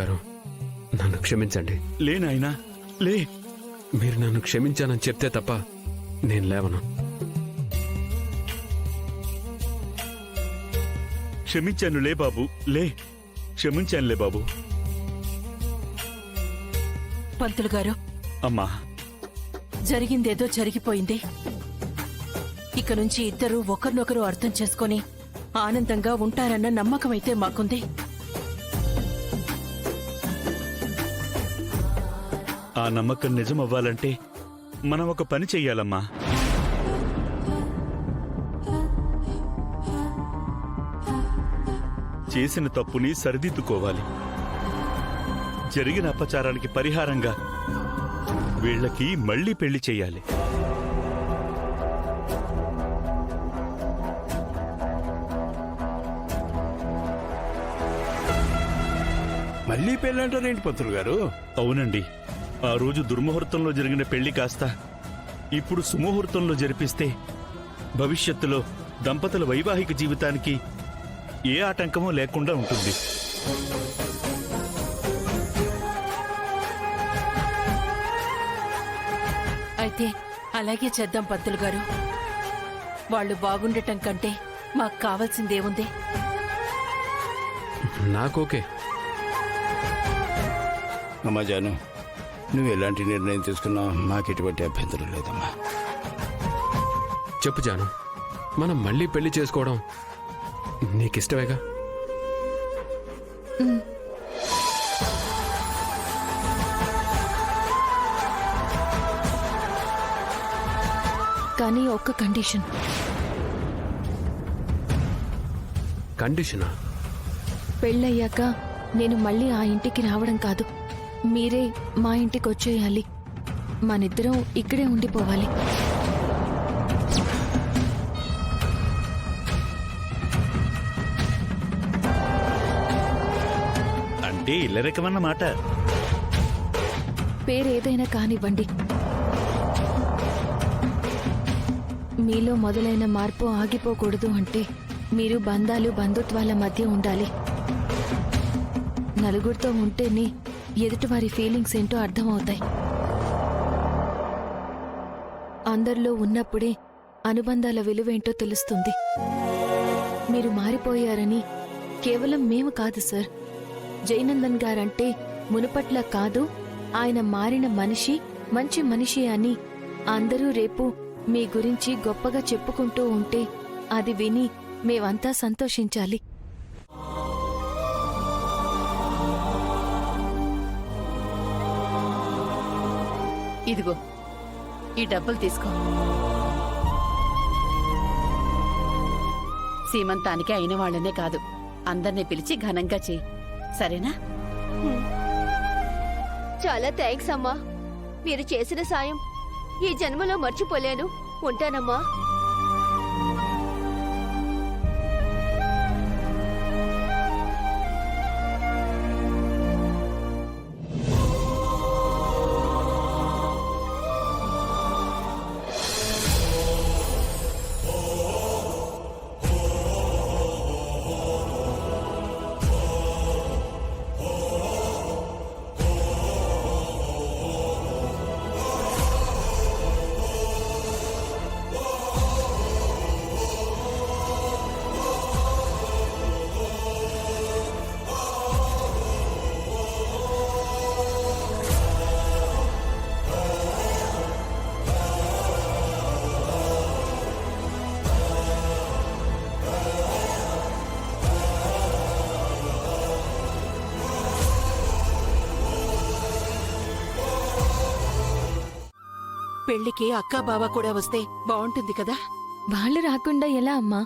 గారు, నన్ను క్షమించండి. లే నాయనా, లే. మీరు నన్ను క్షమించానని చెప్తే తప్ప నేను లేవను. క్షమించానులే బాబు, లే. క్షమించానులే బాబు. పంతులు గారు, అమ్మా, జరిగిందేదో జరిగిపోయింది. ఇక నుంచి ఇద్దరూ ఒకరినొకరు అర్థం చేసుకుని ఆనందంగా ఉంటారన్న నమ్మకమైతే మాకుంది. ఆ నమ్మకం నిజం అవ్వాలంటే మనం ఒక పని చెయ్యాలమ్మా. చేసిన తప్పుని సరిదిద్దుకోవాలి. జరిగిన అపచారానికి పరిహారంగా వీళ్ళకి మళ్లీ పెళ్లి చెయ్యాలి. మళ్ళీ పెళ్ళంటారేంటి పంతులు గారు? అవునండి, ఆ రోజు దుర్ముహూర్తంలో జరిగిన పెళ్లి కాస్త ఇప్పుడు సుముహూర్తంలో జరిపిస్తే భవిష్యత్తులో దంపతుల వైవాహిక జీవితానికి ఏ ఆటంకమూ లేకుండా ఉంటుంది. అయితే అలాగే చేద్దాం పంతులు గారు. వాళ్ళు బాగుండటం కంటే మాకు కావాల్సిందేముంది? నాకోకే. అమ్మా జాను, నువ్వు ఎలాంటి నిర్ణయం తీసుకున్నా మాకెటువంటి అభ్యంతరం లేదమ్మా. చెప్పు జాను, మనం మళ్ళీ పెళ్లి చేసుకోవడం నీకిష్టమేగా? కానీ ఒక్క కండిషన్. కండిషనా? పెళ్ళయ్యాక నేను మళ్ళీ ఆ ఇంటికి రావడం కాదు, మీరే మా ఇంటికి వచ్చేయాలి. మనిద్దరం ఇక్కడే ఉండిపోవాలి. అంటే ఇల్లరికమన్నమాట. పేరేదైనా కానివ్వండి, మీలో మొదలైన మార్పు ఆగిపోకూడదు అంటే మీరు బంధాలు బంధుత్వాల మధ్య ఉండాలి. నలుగురితో ఉంటేనే ఎదుటివారి ఫీలింగ్స్ ఏంటో అర్థమవుతాయి. అందరిలో ఉన్నప్పుడే అనుబంధాల విలువేంటో తెలుస్తుంది. మీరు మారిపోయారని కేవలం మేము కాదు సార్, జయనందన్ గారంటే మునుపట్ల కాదు, ఆయన మారిన మనిషి, మంచి మనిషి అని అందరూ రేపు మీ గురించి గొప్పగా చెప్పుకుంటూ ఉంటే అది విని మేమంతా సంతోషించాలి. ఇదిగో ఈ డబ్బులు తీసుకో. సీమంతానికి అయిన వాళ్ళనే కాదు, అందర్నీ పిలిచి ఘనంగా చెయ్యి, సరేనా? చాలా థ్యాంక్స్ అమ్మా. మీరు చేసిన సాయం ఈ జన్మలో మర్చిపోలేను. ఉంటానమ్మా. పెళ్లికి అక్కా బావ కూడా వస్తే బావుంటుంది కదా? వాళ్ళు రాకుండా ఎలా అమ్మా?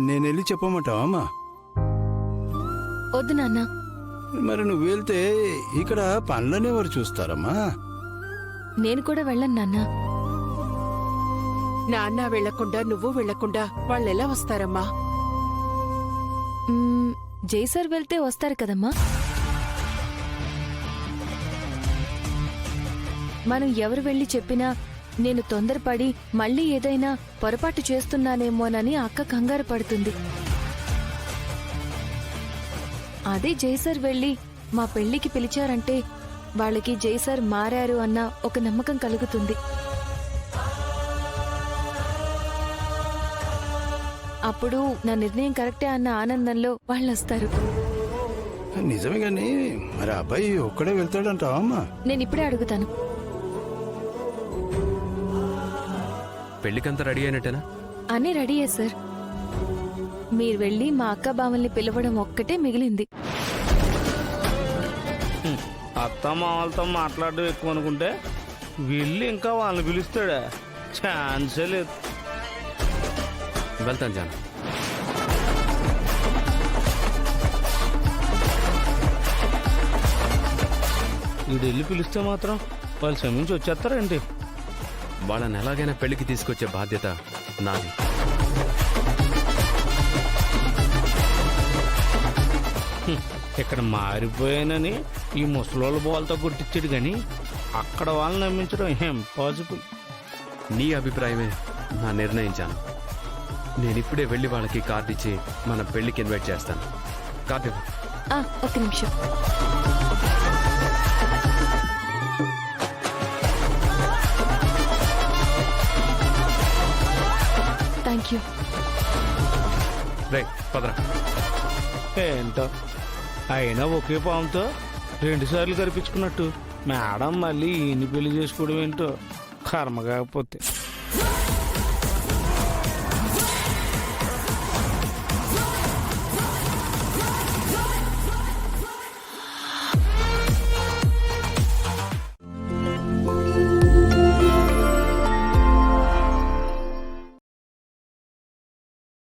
నేనెళ్ళి చెప్పమంటావా అమ్మా? వద్దు నాన్న. మరి నువ్వు వెళ్తే ఇక్కడ పనులనేవారు చూస్తారమ్మా. నేను కూడా వెళ్ళను నాన్న. నాన్న వెళ్లకుండా నువ్వు వెళ్లకుండా వాళ్ళెలా వస్తారమ్మా? జై సార్ వెళ్తే వస్తారు కదమ్మా. మనం ఎవరు వెళ్లి చెప్పినా నేను తొందరపడి మళ్ళీ ఏదైనా పొరపాటు చేస్తున్నానేమోనని అక్క కంగారు పడుతుంది. అదే జై సార్ వెళ్ళి మా పెళ్లికి పిలిచారంటే వాళ్ళకి జై సార్ మారారు అన్న ఒక నమ్మకం కలుగుతుంది. అప్పుడు నా నిర్ణయం కరెక్టే అన్న ఆనందంలో వాళ్ళు వస్తారు. నిజమే కానీ మరి అబ్బాయి ఒక్కడే వెళ్తాడంటావా అమ్మా? నేను ఇప్పుడే అడుగుతాను. పెళ్లికంతా రెడీ అయినట్టేనా? అన్నీ రెడీయే సార్. మీరు వెళ్ళి మా అక్క బావల్ని పిలవడం ఒక్కటే మిగిలింది. అత్త మామలతో మాట్లాడడం ఎక్కువ అనుకుంటే వెళ్ళి ఇంకా వాళ్ళని పిలుస్తాడా? ఛాన్సే లేదు. వెళ్తాను జాను. వీడు వెళ్ళి పిలిస్తే మాత్రం వాళ్ళు క్షమించి వచ్చేస్తారేంటి? వాళ్ళని ఎలాగైనా పెళ్లికి తీసుకొచ్చే బాధ్యత నాది. ఇక్కడ మారిపోయానని ఈ ముసలోళ్ళ బాల్తో కొట్టించాడు కానీ అక్కడ వాళ్ళని నమ్మించడం ఇంపాసిబుల్. నీ అభిప్రాయమే నా నిర్ణయించాను. నేనిప్పుడే వెళ్ళి వాళ్ళకి కార్డు ఇచ్చి మన పెళ్లికి ఇన్వైట్ చేస్తాను. కార్డు ఇవ్వు. ఒక్క నిమిషం. Thank you. రే పదరా. ఏంటో అయినా ఒకే పాముతో 2 సార్లు కనిపించుకున్నట్టు మేడం మళ్ళీ ఈయన్ని పెళ్లి చేసుకోవడం ఏంటో కర్మ కాకపోతే.